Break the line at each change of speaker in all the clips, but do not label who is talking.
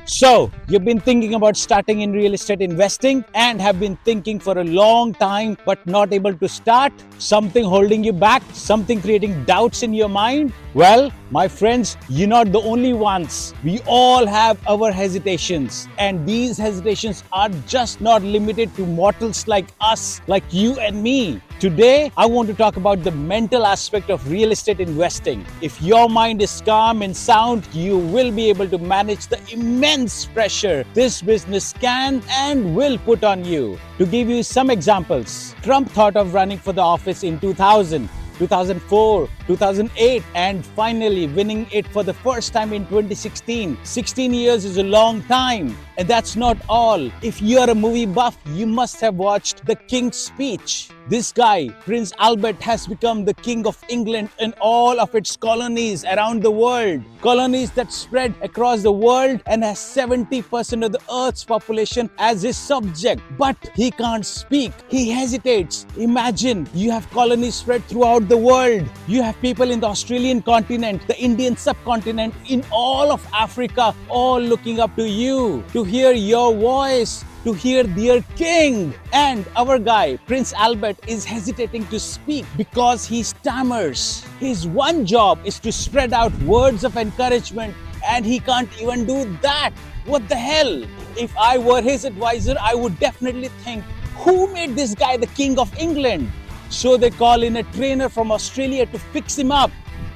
So, you've been thinking about starting in real estate investing and have been thinking for a long time but not able to start? Something holding you back? Something creating doubts in your mind? Well, my friends, you're not the only ones. We all have our hesitations, and these hesitations are just not limited to mortals like us, like you and me. Today, I want to talk about the mental aspect of real estate investing. If your mind is calm and sound, you will be able to manage the immense pressure this business can and will put on you. To give you some examples, Trump thought of running for the office in 2000. 2004, 2008, and finally winning it for the first time in 2016. 16 years is a long time. And that's not all. If you're a movie buff, you must have watched The King's Speech. This guy, Prince Albert, has become the King of England and all of its colonies around the world. Colonies that spread across the world and has 70% of the Earth's population as his subject. But he can't speak. He hesitates. Imagine you have colonies spread throughout the world. You have people in the Australian continent, the Indian subcontinent, in all of Africa, all looking up to you, to hear your voice, to hear their king. And our guy, Prince Albert, is hesitating to speak because he stammers. His one job is to spread out words of encouragement, and he can't even do that. What the hell? If I were his advisor, I would definitely think, who made this guy the King of England? So they call in a trainer from Australia to fix him up.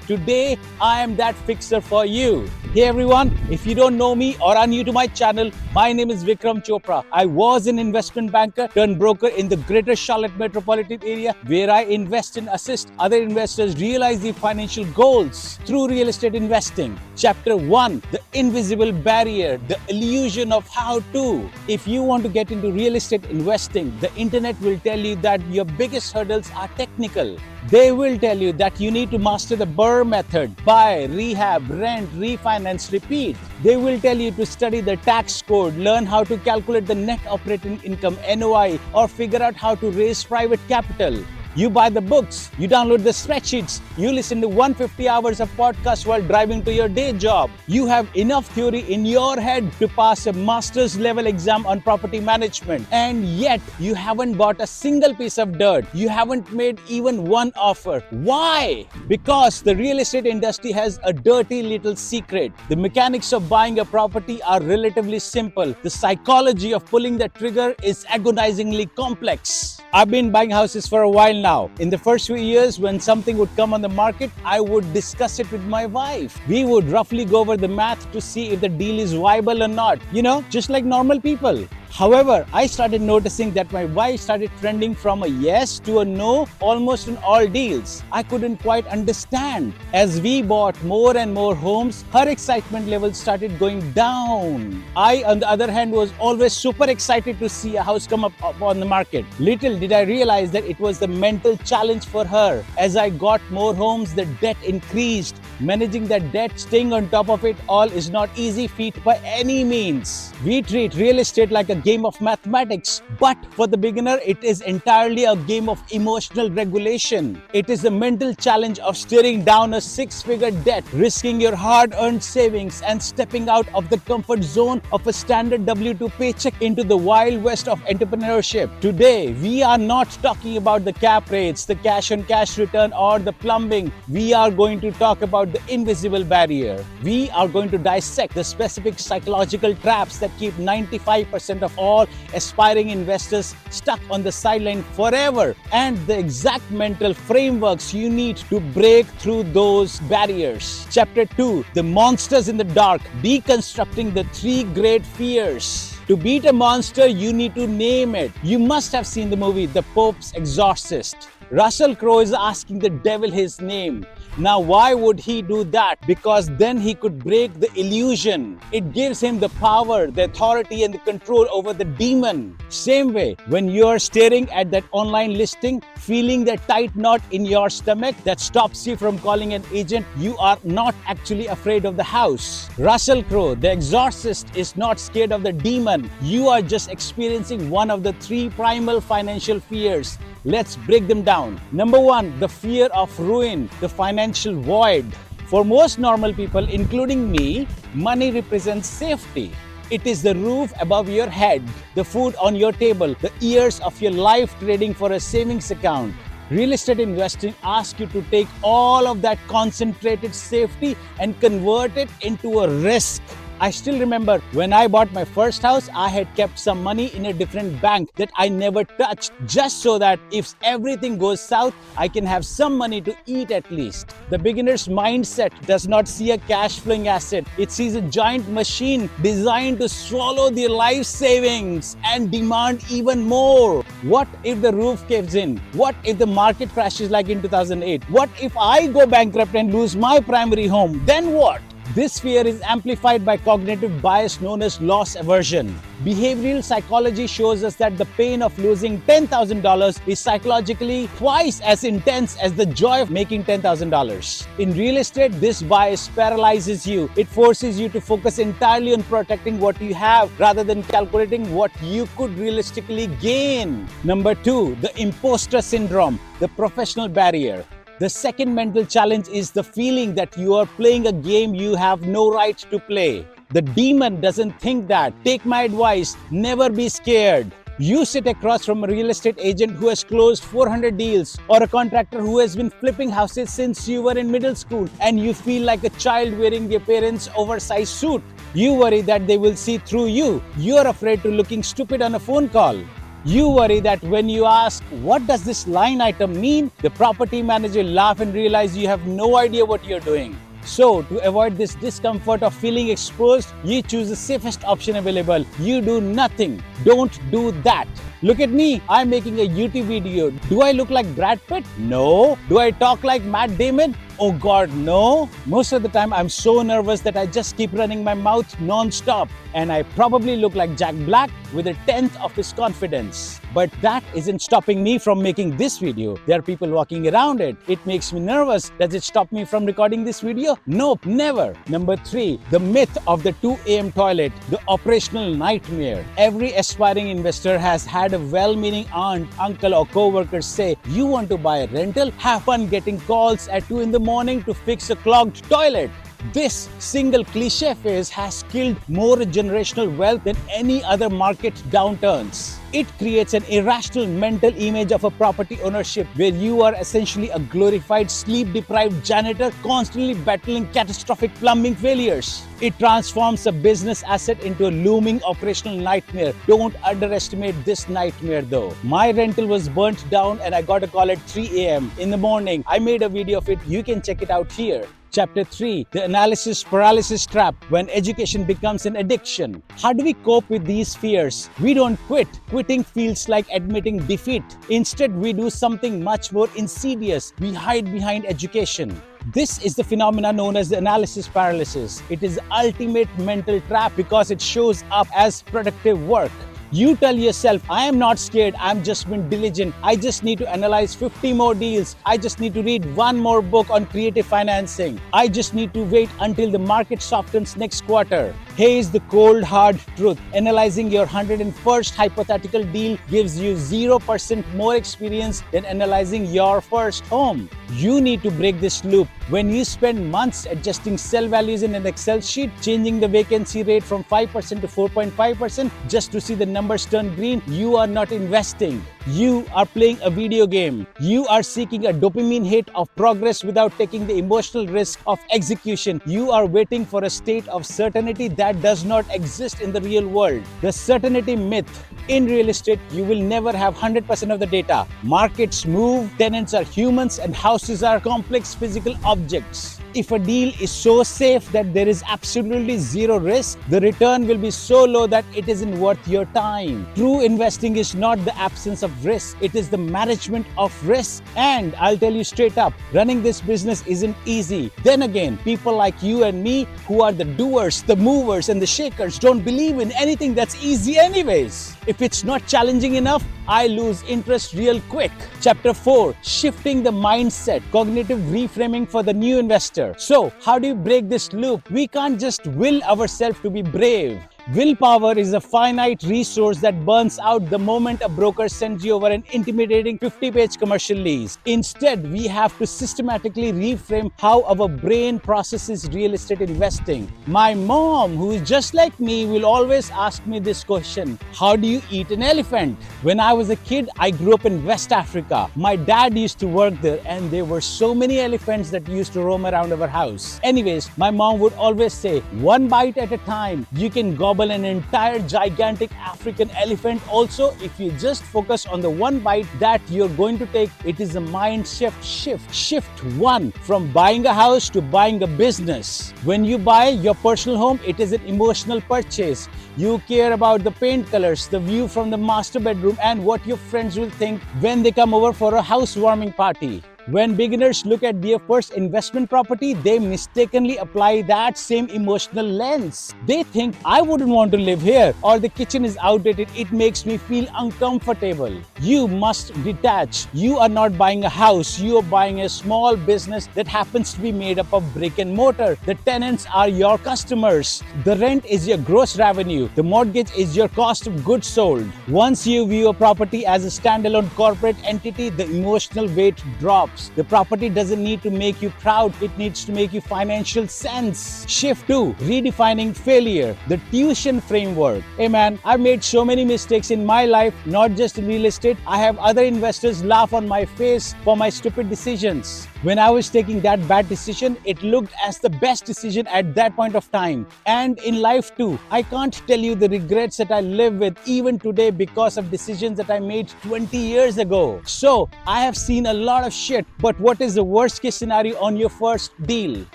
Today, I am that fixer for you. Hey everyone, if you don't know me or are new to my channel, my name is Vikram Chopra. I was an investment banker turned broker in the Greater Charlotte metropolitan area, where I invest and assist other investors realize their financial goals through real estate investing. Chapter 1, the invisible barrier, the illusion of how to. If you want to get into real estate investing, the internet will tell you that your biggest hurdles are technical. They will tell you that you need to master the BRRRR method: buy, rehab, rent, refinance, repeat. They will tell you to study the tax code, learn how to calculate the net operating income (NOI), or figure out how to raise private capital. You buy the books, you download the spreadsheets, you listen to 150 hours of podcast while driving to your day job. You have enough theory in your head to pass a master's level exam on property management. And yet, you haven't bought a single piece of dirt. You haven't made even one offer. Why? Because the real estate industry has a dirty little secret. The mechanics of buying a property are relatively simple. The psychology of pulling the trigger is agonizingly complex. I've been buying houses for a while now. In the first few years, when something would come on the market, I would discuss it with my wife. We would roughly go over the math to see if the deal is viable or not. You know, just like normal people. However, I started noticing that my wife started trending from a yes to a no almost in all deals. I couldn't quite understand. As we bought more and more homes, her excitement level started going down. I, on the other hand, was always super excited to see a house come up on the market. Little did I realize that it was the mental challenge for her. As I got more homes, the debt increased. Managing that debt, staying on top of it all is not easy feat by any means. We treat real estate like a game of mathematics, but for the beginner, it is entirely a game of emotional regulation. It is the mental challenge of staring down a six-figure debt, risking your hard-earned savings, and stepping out of the comfort zone of a standard W-2 paycheck into the wild west of entrepreneurship. Today, we are not talking about the cap rates, the cash-on-cash return, or the plumbing. We are going to talk about the invisible barrier. We are going to dissect the specific psychological traps that keep 95% of all aspiring investors stuck on the sideline forever, and the exact mental frameworks you need to break through those barriers. Chapter 2, the monsters in the dark, deconstructing the 3 great fears. To beat a monster, you need to name it. You must have seen the movie The Pope's Exorcist. Russell Crowe is asking the devil his name. Now, why would he do that? Because then he could break the illusion. It gives him the power, the authority, and the control over the demon. Same way, when you're staring at that online listing, feeling that tight knot in your stomach that stops you from calling an agent, you are not actually afraid of the house. Russell Crowe, the exorcist, is not scared of the demon. You are just experiencing one of the 3 primal financial fears. Let's break them down. Number 1, the fear of ruin, the financial void. For most normal people, including me, money represents safety. It is the roof above your head, the food on your table, the years of your life trading for a savings account. Real estate investing asks you to take all of that concentrated safety and convert it into a risk. I still remember when I bought my first house, I had kept some money in a different bank that I never touched, just so that if everything goes south, I can have some money to eat at least. The beginner's mindset does not see a cash flowing asset. It sees a giant machine designed to swallow their life savings and demand even more. What if the roof caves in? What if the market crashes like in 2008? What if I go bankrupt and lose my primary home? Then what? This fear is amplified by cognitive bias known as loss aversion. Behavioral psychology shows us that the pain of losing $10,000 is psychologically twice as intense as the joy of making $10,000. In real estate, this bias paralyzes you. It forces you to focus entirely on protecting what you have rather than calculating what you could realistically gain. Number 2, the imposter syndrome, the professional barrier. The second mental challenge is the feeling that you are playing a game you have no right to play. The demon doesn't think that. Take my advice, never be scared. You sit across from a real estate agent who has closed 400 deals or a contractor who has been flipping houses since you were in middle school, and you feel like a child wearing their parents' oversized suit. You worry that they will see through you. You're afraid to looking stupid on a phone call. You worry that when you ask, what does this line item mean? The property manager will laugh and realize you have no idea what you're doing. So, to avoid this discomfort of feeling exposed, you choose the safest option available. You do nothing. Don't do that. Look at me, I'm making a YouTube video. Do I look like Brad Pitt? No. Do I talk like Matt Damon? Oh God, no. Most of the time I'm so nervous that I just keep running my mouth non-stop, and I probably look like Jack Black with a tenth of his confidence. But that isn't stopping me from making this video. There are people walking around it. It makes me nervous. Does it stop me from recording this video? Nope, never. Number 3, the myth of the 2 a.m. toilet, the operational nightmare. Every aspiring investor has had a well-meaning aunt, uncle or co-worker say, you want to buy a rental? Have fun getting calls at 2 in the morning to fix a clogged toilet. This single cliche phase has killed more generational wealth than any other market downturns. It creates an irrational mental image of a property ownership where you are essentially a glorified sleep-deprived janitor constantly battling catastrophic plumbing failures. It transforms a business asset into a looming operational nightmare. Don't underestimate this nightmare though. My rental was burnt down and I got a call at 3 a.m. in the morning. I made a video of it. You can check it out here. Chapter 3, the analysis paralysis trap, when education becomes an addiction. How do we cope with these fears? We don't quit. Quitting feels like admitting defeat. Instead, we do something much more insidious. We hide behind education. This is the phenomenon known as the analysis paralysis. It is the ultimate mental trap because it shows up as productive work. You tell yourself, I am not scared, I'm just been diligent. I just need to analyze 50 more deals. I just need to read one more book on creative financing. I just need to wait until the market softens next quarter. Here's the cold hard truth. Analyzing your 101st hypothetical deal gives you 0% more experience than analyzing your first home. You need to break this loop. When you spend months adjusting sell values in an Excel sheet, changing the vacancy rate from 5% to 4.5% just to see the numbers turn green, you are not investing. You are playing a video game. You are seeking a dopamine hit of progress without taking the emotional risk of execution. You are waiting for a state of certainty that does not exist in the real world. The certainty myth. In real estate, you will never have 100% of the data. Markets move, tenants are humans, and houses are complex physical objects. If a deal is so safe that there is absolutely zero risk, the return will be so low that it isn't worth your time. True investing is not the absence of risk, it is the management of risk. And I'll tell you straight up, running this business isn't easy. Then again, people like you and me, who are the doers, the movers, and the shakers, don't believe in anything that's easy anyways. If it's not challenging enough, I lose interest real quick. Chapter 4, shifting the mindset, cognitive reframing for the new investor. So, how do you break this loop? We can't just will ourselves to be brave. Willpower is a finite resource that burns out the moment a broker sends you over an intimidating 50-page commercial lease. Instead, we have to systematically reframe how our brain processes real estate investing. My mom, who is just like me, will always ask me this question: how do you eat an elephant? When I was a kid, I grew up in West Africa. My dad used to work there, and there were so many elephants that used to roam around our house. Anyways, my mom would always say, one bite at a time. You can gobble an entire gigantic African elephant also if you just focus on the one bite that you're going to take. It is a mind shift. Shift 1, from buying a house to buying a business. When you buy your personal home, it is an emotional purchase. You care about the paint colors, the view from the master bedroom, and what your friends will think when they come over for a housewarming party. When beginners look at their first investment property, they mistakenly apply that same emotional lens. They think, I wouldn't want to live here, or the kitchen is outdated, it makes me feel uncomfortable. You must detach. You are not buying a house, you are buying a small business that happens to be made up of brick and mortar. The tenants are your customers. The rent is your gross revenue. The mortgage is your cost of goods sold. Once you view a property as a standalone corporate entity, the emotional weight drops. The property doesn't need to make you proud, it needs to make you financial sense. Shift 2, redefining failure, the tuition framework. Hey man, I've made so many mistakes in my life, not just in real estate. I have other investors laugh on my face for my stupid decisions. When I was taking that bad decision, it looked as the best decision at that point of time. And in life too, I can't tell you the regrets that I live with even today because of decisions that I made 20 years ago. So, I have seen a lot of shit, but what is the worst case scenario on your first deal?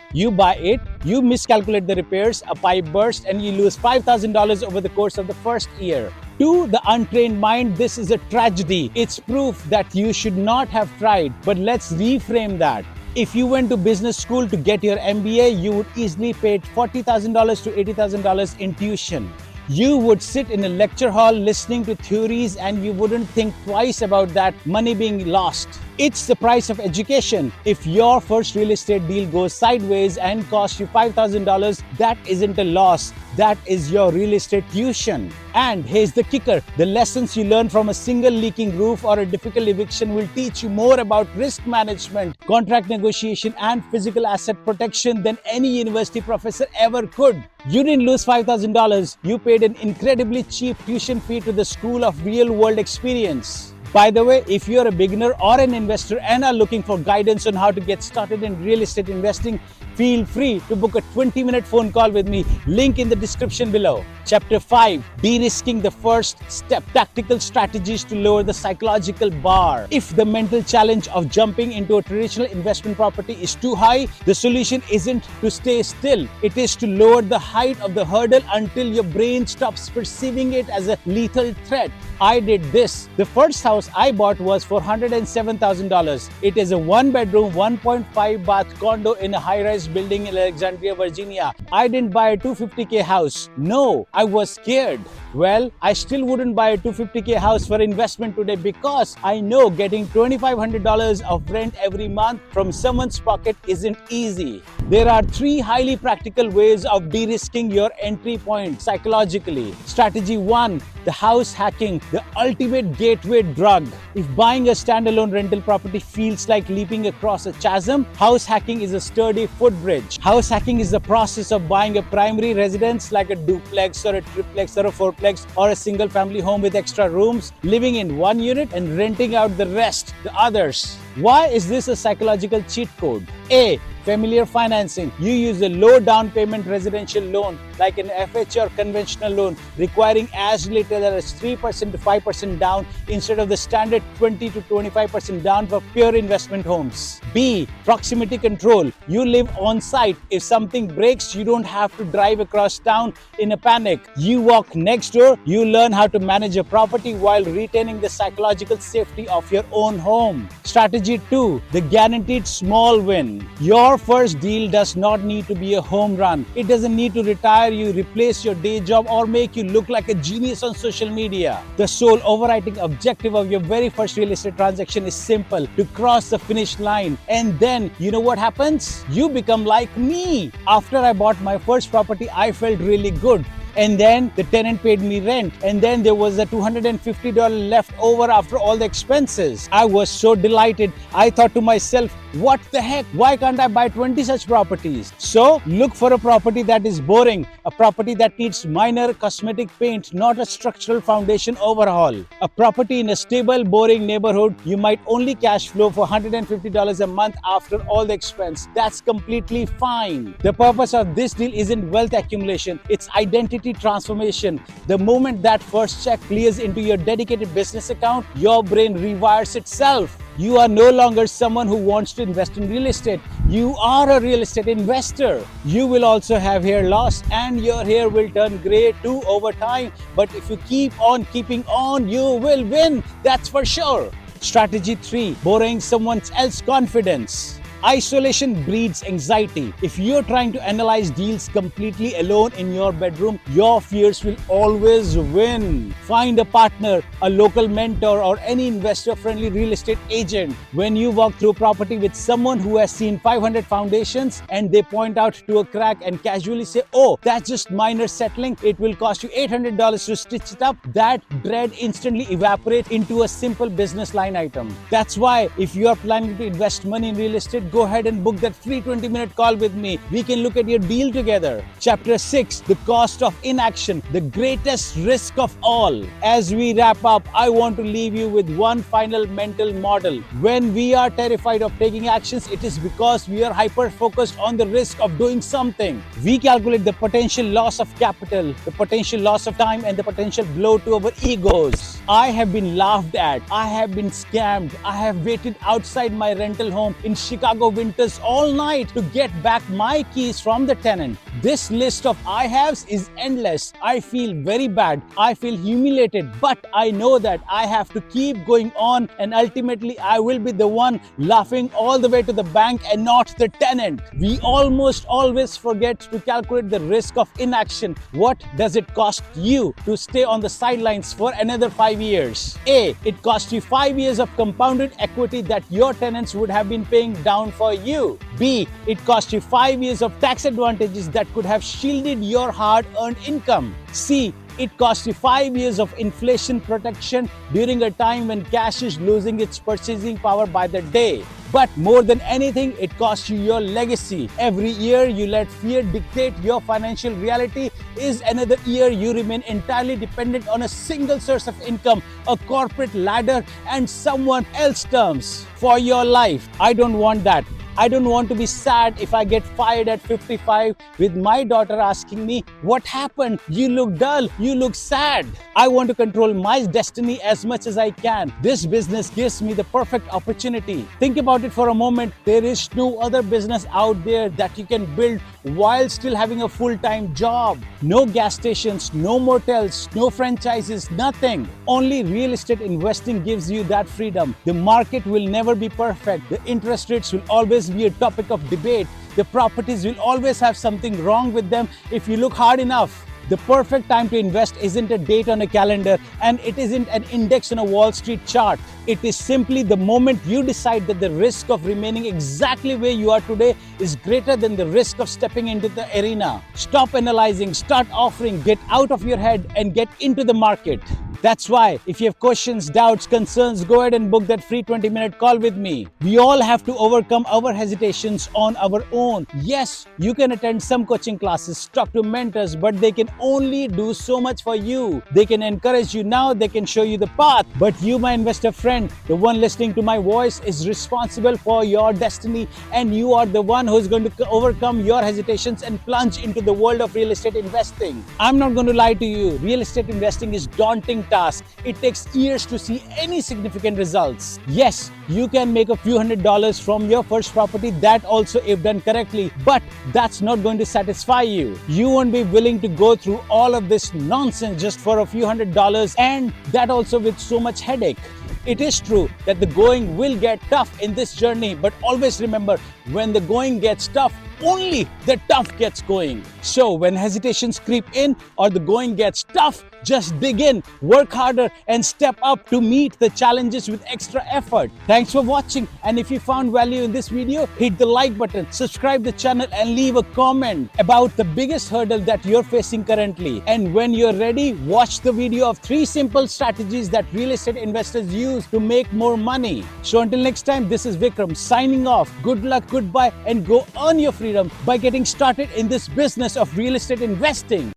You buy it, you miscalculate the repairs, a pipe burst, and you lose $5,000 over the course of the first year. To the untrained mind, this is a tragedy. It's proof that you should not have tried. But let's reframe that. If you went to business school to get your MBA, you would easily pay $40,000 to $80,000 in tuition. You would sit in a lecture hall listening to theories and you wouldn't think twice about that money being lost. It's the price of education. If your first real estate deal goes sideways and costs you $5,000, that isn't a loss. That is your real estate tuition. And here's the kicker. The lessons you learn from a single leaking roof or a difficult eviction will teach you more about risk management, contract negotiation, and physical asset protection than any university professor ever could. You didn't lose $5,000. You paid an incredibly cheap tuition fee to the School of Real World Experience. By the way, if you're a beginner or an investor and are looking for guidance on how to get started in real estate investing, feel free to book a 20-minute phone call with me. Link in the description below. Chapter 5, De-risking the first step. Tactical strategies to lower the psychological bar. If the mental challenge of jumping into a traditional investment property is too high, the solution isn't to stay still. It is to lower the height of the hurdle until your brain stops perceiving it as a lethal threat. I did this. The first house I bought was for $107,000. It is a 1-bedroom, 1.5 bath condo in a high-rise building in Alexandria, Virginia. I didn't buy a $250K house. No, I was scared. Well, I still wouldn't buy a $250K house for investment today because I know getting $2,500 of rent every month from someone's pocket isn't easy. There are 3 highly practical ways of de-risking your entry point psychologically. Strategy 1, the house hacking, the ultimate gateway drug. If buying a standalone rental property feels like leaping across a chasm, house hacking is a sturdy footbridge. House hacking is the process of buying a primary residence like a duplex or a triplex or a fourplex or a single family home with extra rooms, living in one unit and renting out the rest, the others. Why is this a psychological cheat code? A. Familiar financing. You use a low down payment residential loan like an FHA or conventional loan requiring as little as 3% to 5% down instead of the standard 20 to 25% down for pure investment homes. B. Proximity control. You live on site. If something breaks, you don't have to drive across town in a panic. You walk next door. You learn how to manage a property while retaining the psychological safety of your own home. Strategy 2. The guaranteed small win. Your first deal does not need to be a home run. It doesn't need to retire you, replace your day job, or make you look like a genius on social media. The sole overriding objective of your very first real estate transaction is simple: to cross the finish line. And then, you know what happens? You become like me. After I bought my first property, I felt really good. and then the tenant paid me rent, and then there was a $250 left over after all the expenses. I was so delighted. I thought to myself, what the heck? Why can't I buy 20 such properties? So look for a property that is boring, a property that needs minor cosmetic paint, not a structural foundation overhaul. A property in a stable, boring neighborhood you might only cash flow for $150 a month after all the expense. That's completely fine. The purpose of this deal isn't wealth accumulation, it's identity transformation. The moment that first check clears into your dedicated business account, your brain rewires itself. You are no longer someone who wants to invest in real estate. You are a real estate investor. You will also have hair loss, and your hair will turn gray too over time. But if you keep on keeping on, you will win. That's for sure. Strategy 3, borrowing someone else's confidence. Isolation breeds anxiety. If you're trying to analyze deals completely alone in your bedroom, your fears will always win. Find a partner, a local mentor, or any investor-friendly real estate agent. When you walk through property with someone who has seen 500 foundations and they point out to a crack and casually say, "Oh, that's just minor settling, it will cost you $800 to stitch it up," that dread instantly evaporates into a simple business line item. That's why if you are planning to invest money in real estate, go ahead and book that free 20-minute call with me. We can look at your deal together. Chapter 6, the cost of inaction, the greatest risk of all. As we wrap up, I want to leave you with one final mental model. When we are terrified of taking actions, it is because we are hyper-focused on the risk of doing something. We calculate the potential loss of capital, the potential loss of time, and the potential blow to our egos. I have been laughed at. I have been scammed. I have waited outside my rental home in Chicago winters all night to get back my keys from the tenant. This list of I haves is endless. I feel very bad. I feel humiliated, but I know that I have to keep going on, and ultimately I will be the one laughing all the way to the bank and not the tenant. We almost always forget to calculate the risk of inaction. What does it cost you to stay on the sidelines for another 5 years? A, it costs you 5 years of compounded equity that your tenants would have been paying down for you. B, it cost you 5 years of tax advantages that could have shielded your hard-earned income. C, it costs you 5 years of inflation protection during a time when cash is losing its purchasing power by the day. But more than anything, it costs you your legacy. Every year you let fear dictate your financial reality is another year you remain entirely dependent on a single source of income, a corporate ladder, and someone else's terms for your life. I don't want that. I don't want to be sad if I get fired at 55 with my daughter asking me, "What happened? You look dull. You look sad." I want to control my destiny as much as I can. This business gives me the perfect opportunity. Think about it for a moment. There is no other business out there that you can build while still having a full-time job. No gas stations, no motels, no franchises, nothing. Only real estate investing gives you that freedom. The market will never be perfect. The interest rates will always be a topic of debate. The properties will always have something wrong with them if you look hard enough. The perfect time to invest isn't a date on a calendar, and it isn't an index on a Wall Street chart. It is simply the moment you decide that the risk of remaining exactly where you are today is greater than the risk of stepping into the arena. Stop analyzing, start offering, get out of your head and get into the market. That's why, if you have questions, doubts, concerns, go ahead and book that free 20-minute call with me. We all have to overcome our hesitations on our own. Yes, you can attend some coaching classes, talk to mentors, but they can only do so much for you. They can encourage you now, they can show you the path, but you, my investor friend, the one listening to my voice, is responsible for your destiny, and you are the one who's going to overcome your hesitations and plunge into the world of real estate investing. I'm not going to lie to you. Real estate investing is daunting task. It takes years to see any significant results. Yes, you can make a few $100s from your first property, that also if done correctly, but that's not going to satisfy you. You won't be willing to go through all of this nonsense just for a few $100s, and that also with so much headache. It is true that the going will get tough in this journey, but always remember, when the going gets tough, only the tough gets going. So when hesitations creep in or the going gets tough, just dig in, work harder, and step up to meet the challenges with extra effort. Thanks for watching, and if you found value in this video, hit the like button, subscribe the channel, and leave a comment about the biggest hurdle that you're facing currently. And when you're ready, watch the video of 3 simple strategies that real estate investors use to make more money. So until next time, this is Vikram signing off. Good luck, goodbye, and go earn your freedom by getting started in this business of real estate investing.